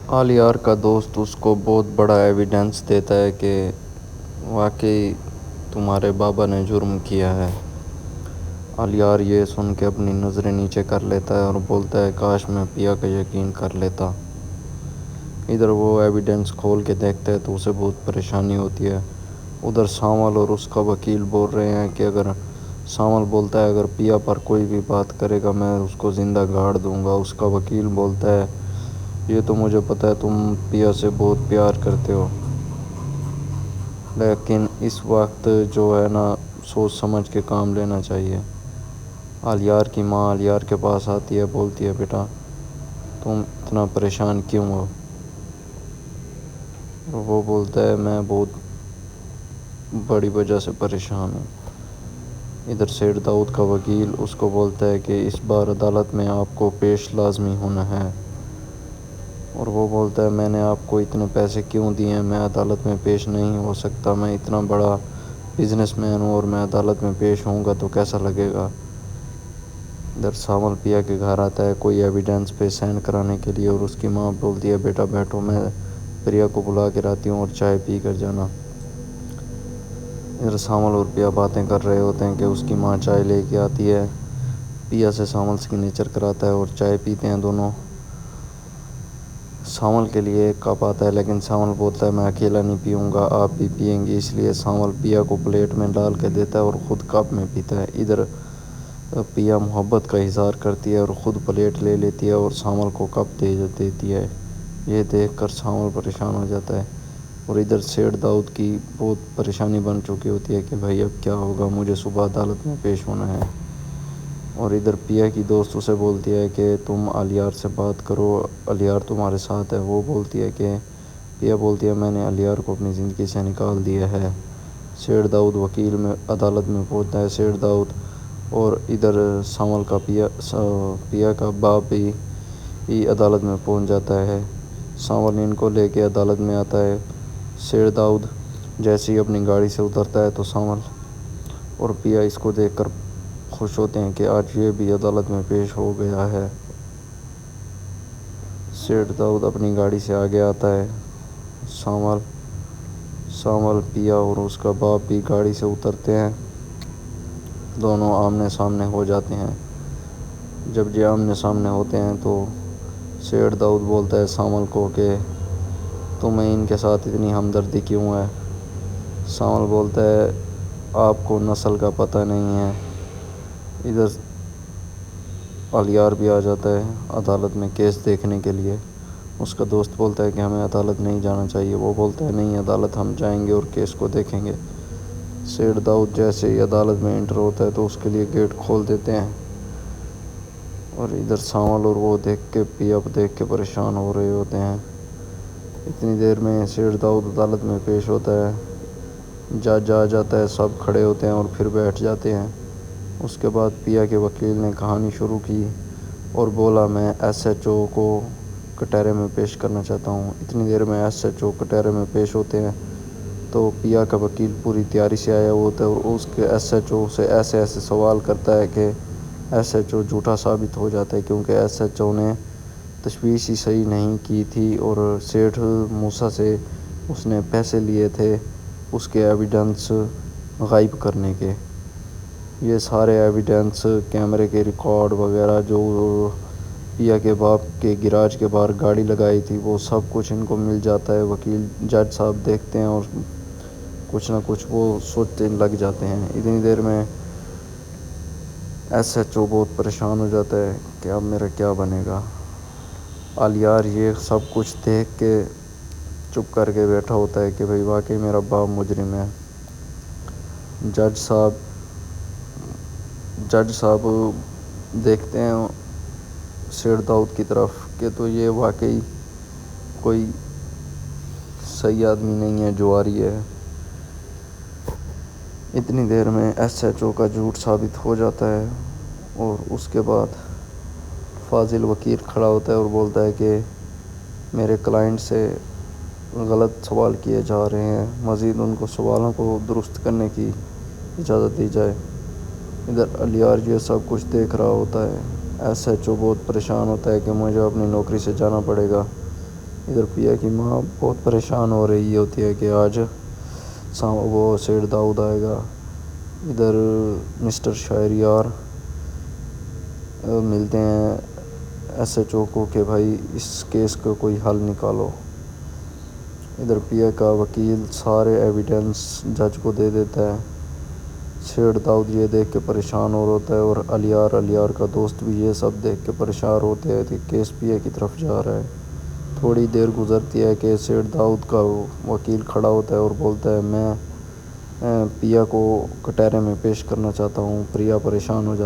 आलियार का दोस्त उसको बहुत बड़ा एविडेंस देता है कि वाकई तुम्हारे बाबा ने जुर्म किया है। आलियार ये सुन के अपनी नज़रें नीचे कर लेता है और बोलता है काश मैं पिया का यकीन कर लेता। इधर वो एविडेंस खोल के देखता है तो उसे बहुत परेशानी होती है। उधर सामल और उसका वकील बोल रहे हैं कि अगर सामल बोलता है अगर पिया पर कोई भी बात करेगा मैं उसको ज़िंदा गाड़ दूंगा। उसका वकील बोलता है ये तो मुझे पता है तुम पिया से बहुत प्यार करते हो, लेकिन इस वक्त जो है ना सोच समझ के काम लेना चाहिए। आलियार की माँ आलियार के पास आती है, बोलती है बेटा तुम इतना परेशान क्यों हो। वो बोलता है मैं बहुत बड़ी वजह से परेशान हूँ। इधर सेठ दाऊद का वकील उसको बोलता है कि इस बार अदालत में आपको पेश लाजमी होना है। और वो बोलता है मैंने आपको इतने पैसे क्यों दिए हैं, मैं अदालत में पेश नहीं हो सकता। मैं इतना बड़ा बिजनेसमैन हूँ और मैं अदालत में पेश होऊंगा तो कैसा लगेगा। इधर सावल पिया के घर आता है कोई एविडेंस पे साइन कराने के लिए और उसकी माँ बोलती है बेटा बैठो, मैं प्रिया को बुला के लाती हूँ और चाय पी कर जाना। इधर सावल और पिया बातें कर रहे होते हैं कि उसकी माँ चाय लेके आती है। पिया से सावल सिग्नेचर कराता है और चाय पीते हैं दोनों। सावल के लिए एक कप आता है लेकिन सावल बोलता है मैं अकेला नहीं पीऊँगा, आप भी पियेंगे। इसलिए सावल पिया को प्लेट में डाल के देता है और ख़ुद कप में पीता है। इधर पिया मोहब्बत का इज़हार करती है और ख़ुद प्लेट ले लेती है और सावल को कप दे देती है। ये देखकर सावल परेशान हो जाता है और इधर सेठ दाऊद की बहुत परेशानी बन चुकी होती है कि भाई अब क्या होगा, मुझे सुबह अदालत में पेश होना है। और इधर पिया की दोस्त उसे बोलती है कि तुम अलियार से बात करो, अलियार तुम्हारे साथ है। वो बोलती है कि पिया बोलती है मैंने अलियार को अपनी ज़िंदगी से निकाल दिया है। सेठ दाऊद वकील में अदालत में पहुंचता है। सेठ दाऊद और इधर सावल का पिया का बाप भी अदालत में पहुंच जाता है। सावल इनको लेके अदालत में आता है। सेठ दाऊद जैसे ही अपनी गाड़ी से उतरता है तो सावल और पिया इसको देखकर खुश होते हैं कि आज ये भी अदालत में पेश हो गया है। सेठ दाऊद अपनी गाड़ी से आगे आता है। सावल पिया और उसका बाप भी गाड़ी से उतरते हैं। दोनों आमने सामने हो जाते हैं। जब ये आमने सामने होते हैं तो सेठ दाऊद बोलता है सावल को कि तुम्हें इनके साथ इतनी हमदर्दी क्यों है। सावल बोलता है आपको नस्ल का पता नहीं है। इधर अलियार भी आ जाता है अदालत में केस देखने के लिए। उसका दोस्त बोलता है कि हमें अदालत नहीं जाना चाहिए। वो बोलता है नहीं, अदालत हम जाएंगे और केस को देखेंगे। सेठ दाऊद जैसे ही अदालत में एंटर होता है तो उसके लिए गेट खोल देते हैं। और इधर सावल और वो देख के परेशान हो रहे होते हैं। इतनी देर में सेठ दाऊद अदालत में पेश होता है। जज आ जाता है, सब खड़े होते हैं और फिर बैठ जाते हैं। उसके बाद पिया के वकील ने कहानी शुरू की और बोला मैं एसएचओ को कटहरे में पेश करना चाहता हूँ। इतनी देर में एसएचओ कटहरे में पेश होते हैं तो पिया का वकील पूरी तैयारी से आया हुआ होता है और उसके एसएचओ से ऐसे ऐसे सवाल करता है कि एसएचओ झूठा साबित हो जाता है, क्योंकि एसएचओ ने तशवीश ही सही नहीं की थी और सेठ मूसा से उसने पैसे लिए थे उसके एविडेंस गायब करने के। ये सारे एविडेंस कैमरे के रिकॉर्ड वगैरह जो पिया के बाप के गिराज के बाहर गाड़ी लगाई थी वो सब कुछ इनको मिल जाता है। वकील जज साहब देखते हैं और कुछ ना कुछ वो सोचने लग जाते हैं। इतनी देर में एसएचओ बहुत परेशान हो जाता है कि अब मेरा क्या बनेगा। आलियार ये सब कुछ देख के चुप करके बैठा होता है कि भाई वाकई मेरा बाप मुजरिम है। जज साहब देखते हैं सेठ दाऊद की तरफ कि तो ये वाकई कोई सही आदमी नहीं है जो आ रही है। इतनी देर में एसएचओ का झूठ साबित हो जाता है और उसके बाद फाजिल वकील खड़ा होता है और बोलता है कि मेरे क्लाइंट से गलत सवाल किए जा रहे हैं, मज़ीद उनको सवालों को दुरुस्त करने की इजाज़त दी जाए। इधर अलियार ये सब कुछ देख रहा होता है। एसएचओ बहुत परेशान होता है कि मुझे अपनी नौकरी से जाना पड़ेगा। ادھر پیا کی ماں بہت پریشان ہو رہی ہوتی ہے کہ آج وہ سیٹ داؤد آئے گا۔ ادھر مسٹر شہریار ملتے ہیں ایس ایچ او کو کہ بھائی اس کیس کا کوئی حل نکالو۔ ادھر پیا کا وکیل سارے ایویڈنس جج کو دے دیتا ہے۔ سیٹ داؤد یہ دیکھ کے پریشان ہو ہوتا ہے، اور علیار کا دوست بھی یہ سب دیکھ کے پریشان ہوتے ہیں کہ کیس پیا کی طرف جا رہا ہے۔ تھوڑی دیر گزرتی ہے کہ سیٹ داؤد کا وکیل کھڑا ہوتا ہے اور بولتا ہے میں پیا کو کٹہرے میں پیش کرنا چاہتا ہوں۔ پریا پریشان ہو جاتی ہے۔